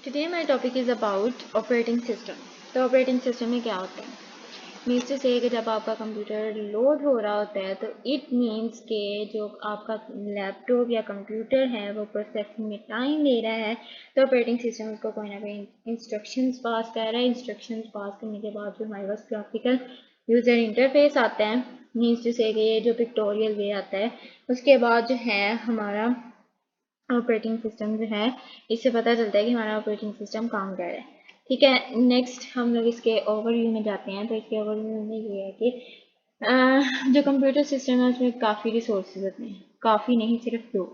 Today my topic is about operating system. तो operating system में क्या होता है? मीन्स टू से कि जब आपका कंप्यूटर लोड हो रहा होता है तो इट मीन्स के जो आपका लैपटॉप या कंप्यूटर है वो प्रोसेसिंग में टाइम ले रहा है, तो ऑपरेटिंग सिस्टम उसको कोई ना कोई इंस्ट्रक्शंस पास कर रहा है। इंस्ट्रक्शंस पास करने के बाद जो हमारे पास ग्राफिकल यूज़र इंटरफेस आता है, मीन्स टू से कि ये जो पिक्टोरियल वे आता है, उसके बाद जो है हमारा ऑपरेटिंग सिस्टम जो है, इससे पता चलता है कि हमारा ऑपरेटिंग सिस्टम काम कर रहा है। ठीक है, नेक्स्ट हम लोग इसके ओवरव्यू में जाते हैं। तो इसके ओवरव्यू में ये है कि जो कंप्यूटर सिस्टम है उसमें काफ़ी रिसोर्सेज होते हैं, काफ़ी नहीं सिर्फ दो।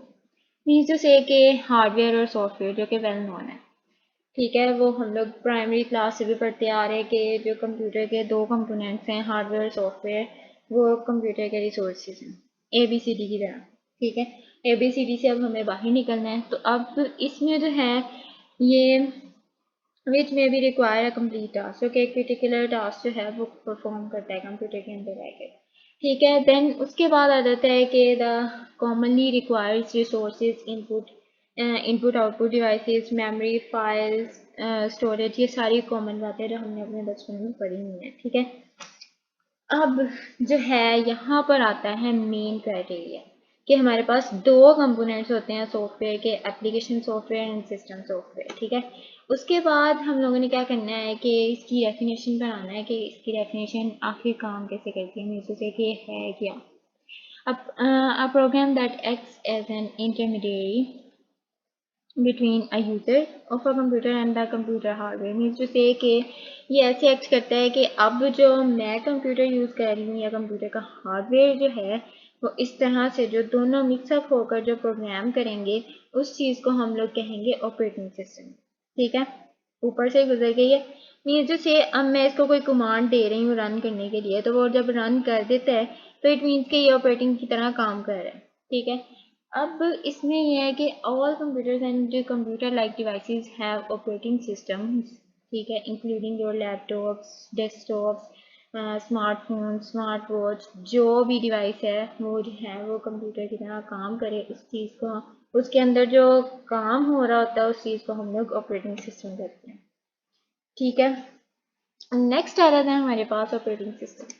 मीन्स टू से कि हार्डवेयर और सॉफ्टवेयर जो कि वेल नोन है। ठीक है, वो हम लोग प्राइमरी क्लास से भी पढ़ते आ रहे हैं कि जो कंप्यूटर के दो कंपोनेंट्स हैं, हार्डवेयर और सॉफ्टवेयर, वो कंप्यूटर के रिसोर्सेज हैं, ABCD की तरह। ठीक है, ABCD से अब हमें बाहर निकलना है। तो अब इसमें जो है ये विच में भी रिक्वायर अ कंप्लीट टास्क, जो कि एक पर्टिकुलर टास्क जो है वो परफॉर्म करता है कंप्यूटर के अंदर रहकर। ठीक है, देन उसके बाद आ जाता है कि the commonly required resources input output devices, memory, files, storage, ये सारी कॉमन बातें जो हमने अपने बचपन में पढ़ी हुई हैं। ठीक है, अब जो है यहाँ पर आता है मेन क्राइटेरिया कि हमारे पास दो कंपोनेंट्स होते हैं सॉफ्टवेयर के, application software and system software. ठीक है, उसके बाद हम लोगों ने क्या करना है कि इसकी डेफिनेशन बनाना है कि इसकी डेफिनेशन आखिर काम कैसे करती है, जैसे कि है क्या। अब a program that acts as an intermediary between a user of a computer and the computer hardware, means to say कि ये ऐसे एक्ट करता है कि अब जो मैं कंप्यूटर यूज़ कर रही हूँ या कंप्यूटर का हार्डवेयर जो है वो इस तरह से जो दोनों मिक्सअप होकर जो प्रोग्राम करेंगे, उस चीज़ को हम लोग कहेंगे ऑपरेटिंग सिस्टम। ठीक है, ऊपर से गुजर गई है। मीन्स जो से अब मैं इसको कोई कमांड दे रही हूँ रन करने के लिए, तो वो जब रन कर देता है तो इट मीन्स कि ये ऑपरेटिंग की तरह काम कर रहा है। ठीक है, अब इसमें यह है कि all computers and computer like devices have operating systems. ठीक है, including your laptops, desktops, smartphone, smart watch, जो भी डिवाइस है वो जो है वो कंप्यूटर की तरह काम करे, उस चीज़ को, उसके अंदर जो काम हो रहा होता है उस चीज़ को हम लोग ऑपरेटिंग सिस्टम कहते हैं। ठीक है, नेक्स्ट आ जाता है हमारे पास ऑपरेटिंग सिस्टम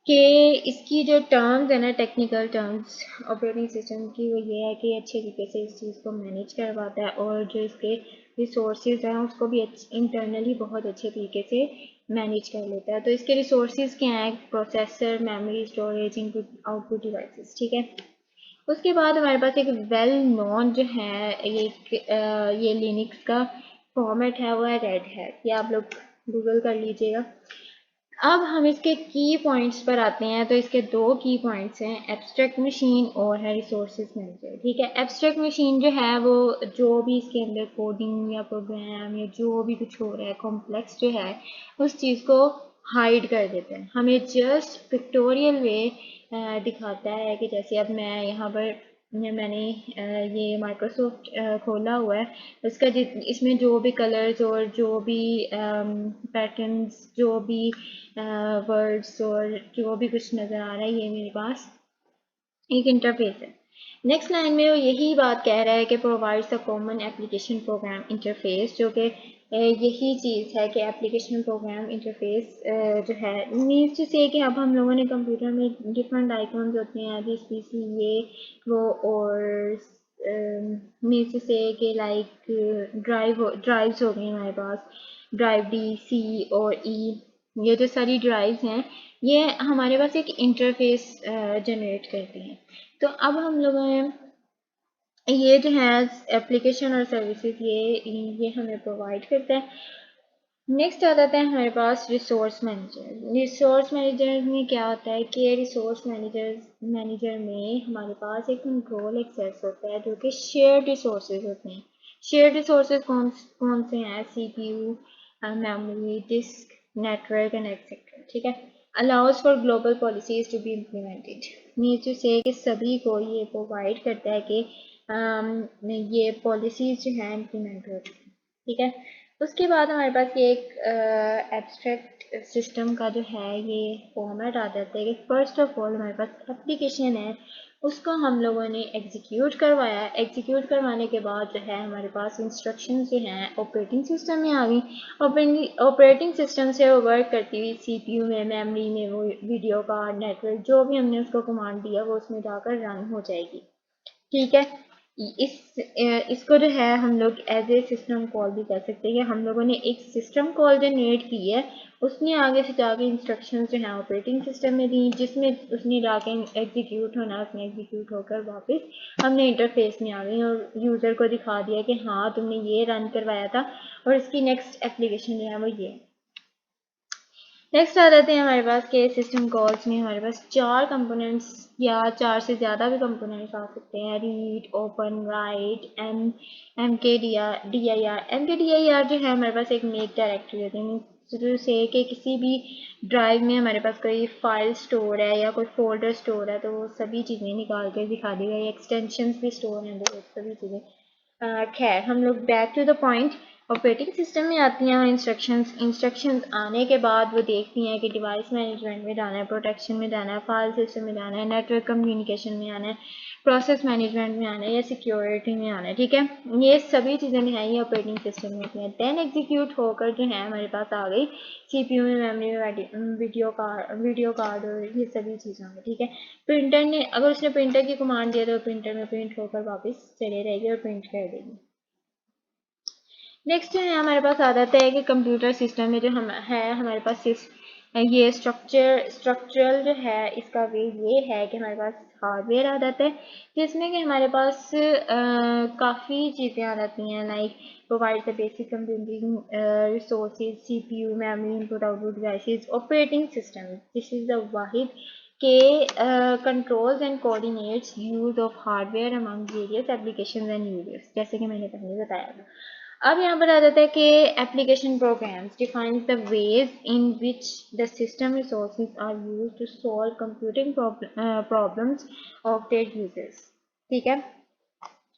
कि इसकी जो टर्म्स है ना, टेक्निकल टर्म्स ऑपरेटिंग सिस्टम की, वो ये है कि अच्छे तरीके से इस चीज़ को मैनेज करवाता है और जो इसके रिसोर्सेज हैं उसको भी इंटरनली बहुत अच्छे तरीके से मैनेज कर लेता है। तो इसके रिसोर्सेज क्या हैं? Processor, memory, storage, input output devices. ठीक है, उसके बाद हमारे पास एक वेल नोन जो है ये लिनक्स का फॉर्मेट है, वो है रेड हैट। ये आप लोग गूगल कर लीजिएगा। अब हम इसके की पॉइंट्स पर आते हैं। तो इसके दो की पॉइंट्स हैं, एब्स्ट्रैक्ट मशीन और है रिसोर्सेज मैनेजर। ठीक है, एब्स्ट्रैक्ट मशीन जो है वो जो भी इसके अंदर कोडिंग या प्रोग्राम या जो भी कुछ हो रहा है कॉम्प्लेक्स जो है, उस चीज़ को हाइड कर देता है, हमें जस्ट पिक्टोरियल वे दिखाता है। कि जैसे अब मैं यहाँ पर मैंने ये माइक्रोसॉफ्ट खोला हुआ है, इसका इसमें जो भी कलर्स और जो भी पैटर्न्स, जो भी वर्ड्स और जो भी कुछ नज़र आ रहा है, ये मेरे पास एक इंटरफेस है। नेक्स्ट लाइन में वो यही बात कह रहा है कि provides a common application program interface, जो कि यही चीज़ है कि एप्लीकेशन प्रोग्राम इंटरफेस जो है, मीन्स से कि अब हम लोगों ने कंप्यूटर में डिफरेंट आइकॉन्स होते हैं, दिस पीसी, ये वो, और मीन्स से कि लाइक ड्राइव्स हो गई हमारे पास, ड्राइव डी, सी और ई, ये जो सारी ड्राइव्स हैं ये हमारे पास एक इंटरफेस जनरेट करती हैं। तो अब हम लोगों ने ये जो है एप्लीकेशन और सर्विसेज ये हमें प्रोवाइड करता है। नेक्स्ट आ जाता है हमारे पास रिसोर्स मैनेजर। रिसोर्स मैनेजर में क्या होता है कि रिसोर्स मैनेजर में हमारे पास एक कंट्रोल एक्सेस होता है जो कि शेयर्ड रिसोर्सेज होते हैं। शेयर्ड रिसोर्सेज कौन कौन से हैं? CPU, memory, disk, network and etcetera. ठीक है, allows for global policies to be implemented, means to say कि सभी को ये प्रोवाइड करता है कि ये पॉलिसीज जो हैं इम्प्लीमेंट होती हैं। ठीक है, उसके बाद हमारे पास ये एक एब्स्ट्रैक्ट सिस्टम का जो है ये फॉर्मेट आ जाता है कि फर्स्ट ऑफ ऑल हमारे पास एप्लीकेशन है, उसको हम लोगों ने एग्जीक्यूट करवाया। एग्जीक्यूट करवाने के बाद जो है हमारे पास इंस्ट्रक्शन जो हैं ऑपरेटिंग सिस्टम में आ गई। ऑपरेटिंग सिस्टम से वो वर्क करती हुई सीपीयू में, मेमोरी में, वो वीडियो कार्ड, नेटवर्क, जो भी हमने उसको कमांड दिया वो उसमें जाकर रन हो जाएगी। ठीक है, इसको जो है हम लोग एज ए सिस्टम कॉल भी कर सकते हैं कि हम लोगों ने एक सिस्टम कॉल जनरेट की है, उसने आगे से जाके इंस्ट्रक्शन जो है ऑपरेटिंग सिस्टम में दी, जिसमें उसने जाके एग्जीक्यूट होना, उसने एग्जीक्यूट होकर वापस हमने इंटरफेस में आ गई और यूज़र को दिखा दिया कि हाँ तुमने ये रन करवाया था और इसकी नेक्स्ट एप्लीकेशन जो है वो ये। नेक्स्ट आ जाते हैं हमारे पास के सिस्टम कॉल्स में हमारे पास 4 कंपोनेंट्स या 4 से ज़्यादा भी कंपोनेंट्स आ सकते हैं। रीड, ओपन, राइट, एम के डी आई आर। एम के डी आई आर जो है हमारे पास एक मेक डायरेक्टरी होती है, शुरू से कि किसी भी ड्राइव में हमारे पास कोई फाइल स्टोर है या कोई फोल्डर स्टोर है तो वो सभी चीज़ें निकाल कर दिखा दी गई, एक्सटेंशंस भी स्टोर हैं वो सभी चीज़ें। खैर हम लोग back to the point, operating system में आती हैं इंस्ट्रक्शंस आने के बाद वो देखती हैं कि डिवाइस मैनेजमेंट में जाना है, प्रोटेक्शन में जाना है, फाइल सिस्टम में जाना है, नेटवर्क कम्युनिकेशन में आना है, प्रोसेस मैनेजमेंट में आना है या सिक्योरिटी में आना है। ठीक है, ये सभी चीज़ें जो हैं ये ऑपरेटिंग सिस्टम में होती हैं। देन एग्जीक्यूट होकर जो है हमारे पास आ गई सीपीयू में, मेमोरी में, वीडियो कार्ड और ये सभी चीज़ें होंगी। ठीक है, प्रिंटर ने अगर उसने प्रिंटर की कमांड दिया तो प्रिंटर में प्रिंट होकर वापस चले रहेगी और प्रिंट कर देगी। नेक्स्ट जो है हमारे पास आ जाता है कि कंप्यूटर सिस्टम में जो हम है हमारे पास ये स्ट्रक्चरल जो है इसका वे ये है कि हमारे पास हार्डवेयर आ जाता है जिसमें कि हमारे पास काफ़ी चीज़ें आ जाती हैं, like provide the basic computing resources, CPU, memory, input output devices. Operating system this is the वाहिद के controls and coordinates use of hardware among various applications and users, जैसे कि मैंने पहले बताया था। अब यहाँ पर आ जाता है कि application programs defines the ways in which the system resources are used to solve computing problems of their users. ठीक है,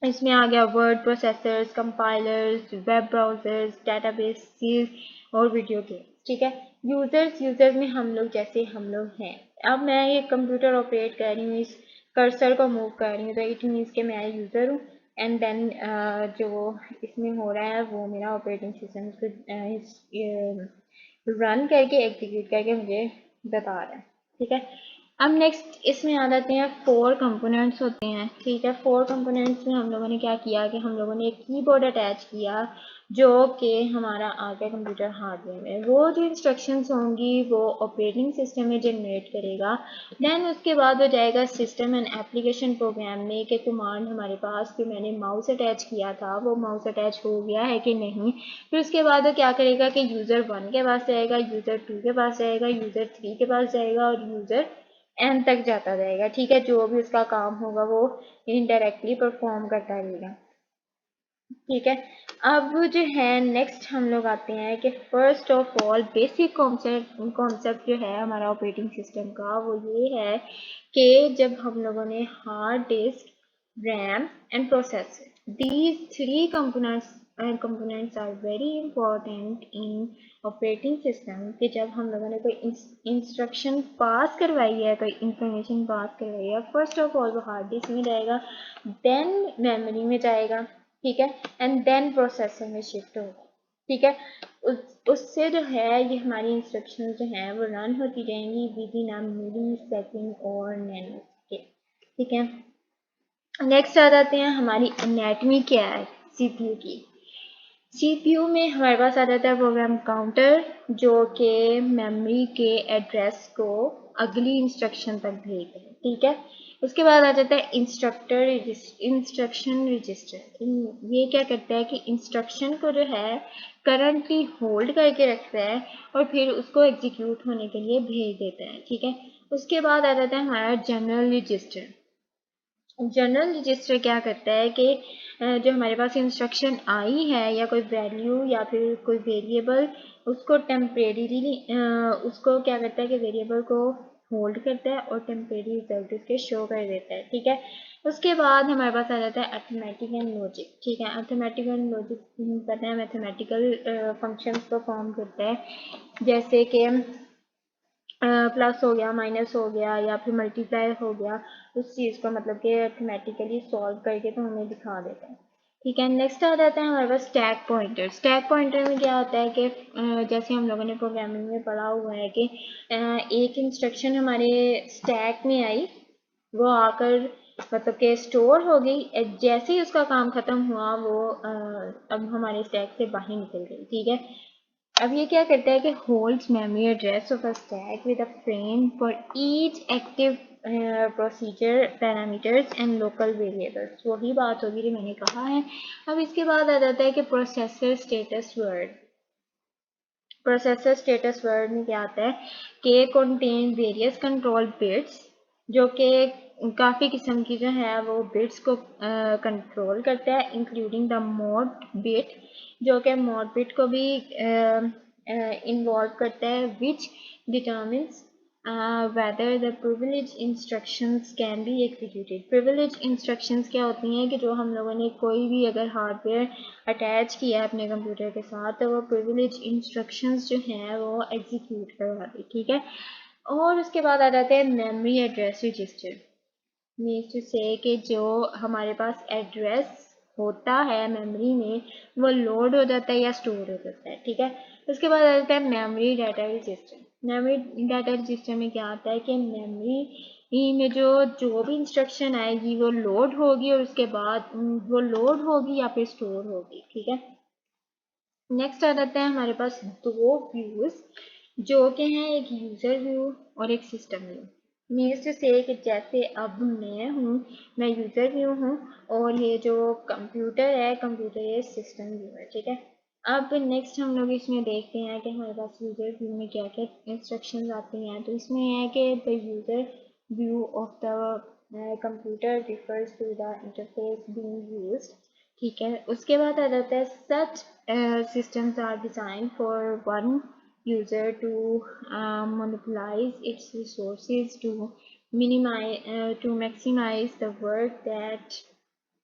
इसमें आ गया word processors, compilers, web browsers, databases और वीडियो गेम्स। ठीक है, यूजर्स में हम लोग जैसे हम लोग हैं, अब मैं ये कंप्यूटर ऑपरेट कर रही हूँ, इस कर्सर को मूव कर रही हूँ तो इट मीन्स कि मैं यूज़र हूँ एंड देन जो इसमें हो रहा है वो मेरा ऑपरेटिंग सिस्टम इसको रन करके एग्जीक्यूट करके मुझे बता रहा है। ठीक है, अब नेक्स्ट इसमें आ जाते हैं 4 कंपोनेंट्स होते हैं। ठीक है, 4 कंपोनेंट्स में हम लोगों ने क्या किया कि हम लोगों ने एक कीबोर्ड अटैच किया जो कि हमारा आ गया कंप्यूटर हार्डवेयर में। वो जो इंस्ट्रक्शंस होंगी वो ऑपरेटिंग सिस्टम में जनरेट करेगा, देन उसके बाद हो जाएगा सिस्टम एंड एप्लीकेशन प्रोग्राम में कि कमांड हमारे पास जो मैंने माउस अटैच किया था वो माउस अटैच हो गया है कि नहीं। फिर उसके बाद वो क्या करेगा कि यूज़र 1 के पास जाएगा, यूज़र 2 के पास जाएगा, यूज़र 3 के पास जाएगा और यूज़र एन तक जाता जाएगा। ठीक है, जो भी उसका काम होगा वो इनडायरेक्टली परफॉर्म करता रहेगा। ठीक है, अब जो है नेक्स्ट हम लोग आते हैं कि first of all basic concept जो है हमारा ऑपरेटिंग सिस्टम का वो ये है कि जब हम लोगों ने hard disk, RAM and processor, these 3 components are very important in operating system कि जब हम लोगों ने कोई इंस्ट्रक्शन पास करवाई है, कोई इंफॉर्मेशन पास करवाई है, फर्स्ट ऑफ ऑल वो हार्ड डिस्क में जाएगा, देन मेमोरी में जाएगा। ठीक है, एंड देन प्रोसेसर में शिफ्ट होगा। ठीक है, उससे जो है ये हमारी इंस्ट्रक्शन जो हैं वो रन होती रहेंगी with in a millisecond और नैनो सेकेंड। ठीक है, नेक्स्ट आ जाते हैं हमारी एनाटॉमी क्या है सीपीयू की। सीपीयू में हमारे पास आ जाता है प्रोग्राम काउंटर जो कि मेमोरी के एड्रेस को अगली इंस्ट्रक्शन तक भेजता है। ठीक है, उसके बाद आ जाता है इंस्ट्रक्शन रजिस्टर। ये क्या करता है कि इंस्ट्रक्शन को जो है करंटली होल्ड करके रखता है और फिर उसको एग्जीक्यूट होने के लिए भेज देता है। ठीक है, उसके बाद आ जाता है हमारा जनरल रजिस्टर। जनरल रजिस्टर क्या करता है कि जो हमारे पास इंस्ट्रक्शन आई है या कोई वैल्यू या फिर कोई वेरिएबल उसको टेम्परेरीली उसको क्या करता है कि वेरिएबल को होल्ड करता है और टेम्परेरी रिजल्ट उसके शो कर देता है। ठीक है, उसके बाद हमारे पास आ जाता है अर्थमेटिक एंड लॉजिक। ठीक है, अर्थमेटिक एंड लॉजिक पता है मैथमेटिकल फंक्शंस परफॉर्म करता है, जैसे कि प्लस हो गया, माइनस हो गया या फिर मल्टीप्लाई हो गया, उस चीज़ को मतलब कि अर्थमेटिकली सॉल्व करके तो हमें दिखा देता है। ठीक है, नेक्स्ट आ जाता है हमारे पास स्टैक पॉइंटर। स्टैक पॉइंटर में क्या होता है कि जैसे हम लोगों ने प्रोग्रामिंग में पढ़ा हुआ है कि एक इंस्ट्रक्शन हमारे स्टैक में आई, वो आकर मतलब कि स्टोर हो गई, जैसे ही उसका काम खत्म हुआ वो अब हमारे स्टैक से बाहर निकल गई। ठीक है, अब ये क्या करता है कि holds memory address of a stack with a frame for each active procedure parameters and local variables. वही बात होगी जो मैंने कहा है। अब इसके बाद आ जाता है कि processor status word. Processor status word में क्या आता है कि कंटेन वेरियस कंट्रोल बिट्स, जो कि काफ़ी किस्म की जो है वो बिट्स को कंट्रोल करता है, इंक्लूडिंग द मोड बिट, जो कि मोड बिट को भी इन्वॉल्व करता है, विच determines whether the privileged instructions can be executed। privileged instructions क्या होती हैं कि जो हम लोगों ने कोई भी अगर हार्डवेयर अटैच किया है अपने कंप्यूटर के साथ तो वो privileged instructions जो हैं वो एग्जीक्यूट करवाती। ठीक है, और उसके बाद आ जाते हैं memory address register. Means to say कि जो हमारे पास एड्रेस होता है मेमोरी में वो लोड हो जाता है या स्टोर हो जाता है। ठीक है, उसके बाद आ जाता है memory data register. Memory data register में क्या आता है कि मेमोरी में जो जो भी इंस्ट्रक्शन आएगी वो लोड होगी और उसके बाद वो लोड होगी या फिर स्टोर होगी। ठीक है, नेक्स्ट आ जाता है हमारे पास दो व्यूज जो कि हैं, एक यूजर व्यू और एक system view. Means to say कि जैसे अब मैं यूजर व्यू हूँ और ये जो कंप्यूटर है, कंप्यूटर ये सिस्टम व्यू है। ठीक है, अब नेक्स्ट हम लोग इसमें देखते हैं कि हमारे पास यूजर व्यू में क्या क्या इंस्ट्रक्शंस आती हैं। तो इसमें है कि the user view of the computer refers to the interface being used. ठीक है, उसके बाद आ जाता है सच systems are designed for one user to monopolize its resources to maximize the work that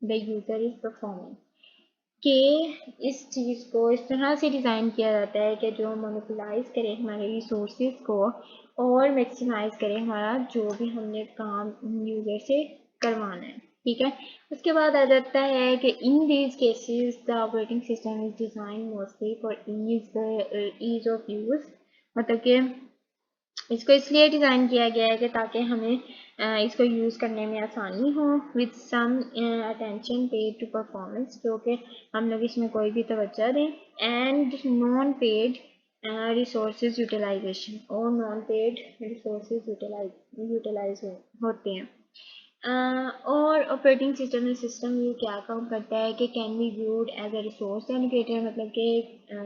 the user is performing। कि इस चीज़ को इस तरह से डिज़ाइन किया जाता है कि जो मोनोपोलाइज करे हमारे रिसोर्सेज को और मैक्सिमाइज करे हमारा जो भी हमने काम यूज़र से करवाना है। ठीक है, उसके बाद आ जाता है कि in these cases the operating system is designed mostly for ease of use. मतलब कि इसको इसलिए डिज़ाइन किया गया है कि ताकि हमें इसको यूज़ करने में आसानी हो, with some attention paid to performance, जो कि हम लोग इसमें कोई भी तवज्जो दें, and none paid resources utilization, और नॉन पेड रिसोर्सेज यूटिलाइज होते हैं। और ऑपरेटिंग सिस्टम में सिस्टम ये क्या काम करता है कि can be viewed as a resource allocator, मतलब कि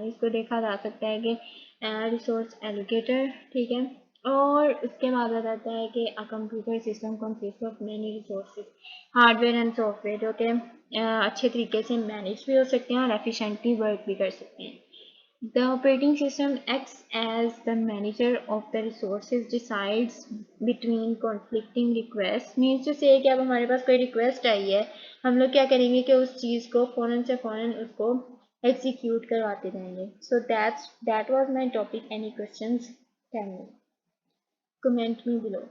इसको देखा जा सकता है कि रिसोर्स एलोकेटर। ठीक है, और उसके बाद आ जाता है कि a computer system consist of many resources, hardware and software, जो कि अच्छे तरीके से मैनेज भी हो सकते हैं और एफिशिएंटली वर्क भी कर सकते हैं। The operating system acts as the manager of the resources, decides between conflicting requests। Means to say कि अब हमारे पास कोई रिक्वेस्ट आई है, हम लोग क्या करेंगे कि उस चीज़ को फ़ौरन से फ़ौरन उसको एग्जीक्यूट करवाते रहेंगे। So that was my topic. Any questions? Tell me, comment me below.